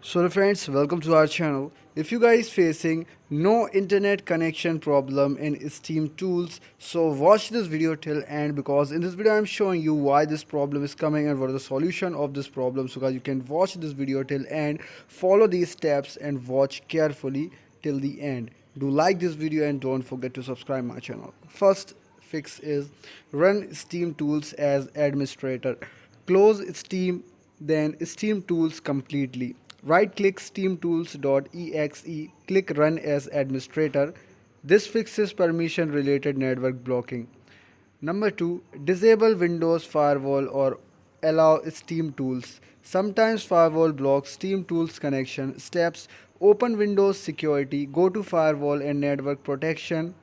So friends, welcome to our channel. If you guys facing no internet connection problem in Steam tools, so watch this video till end, because in this video I'm showing you why this problem is coming and what is the solution of this problem. So guys, you can watch this video till end, follow these steps and watch carefully till the end. Do like this video and don't forget to subscribe my channel. First fix is run Steam tools as administrator. Close Steam, then Steam tools completely. Right click steamtools.exe, click run as administrator. This fixes permission related network blocking. Number 2, disable Windows firewall or allow Steam tools. Sometimes firewall blocks Steam tools connection. Steps: open Windows security, go to firewall and network protection.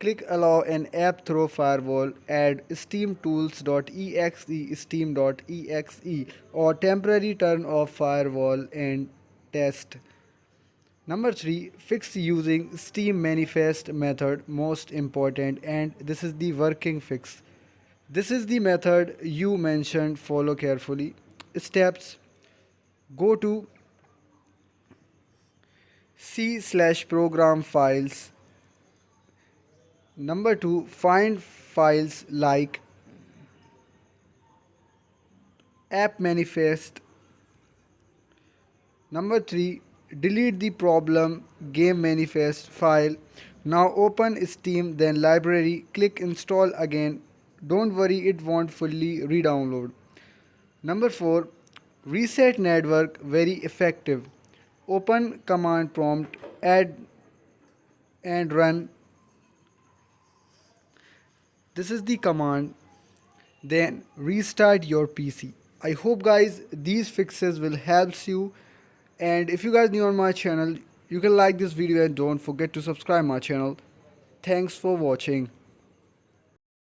Click allow an app through firewall, add steamtools.exe, steam.exe, or temporary turn off firewall and test. Number 3, fix using Steam manifest method, most important, and this is the working fix. This is the method you mentioned, follow carefully. Steps: go to C/program files. Number 2, find files like app manifest. Number 3, delete the problem game manifest file. Now open Steam, then library, click install again. Don't worry, it won't fully re-download. Number 4, reset network, very effective. Open command prompt, add and run. This is the command, then restart your PC. I hope guys these fixes will help you, and if you guys new on my channel, you can like this video and don't forget to subscribe my channel. Thanks for watching.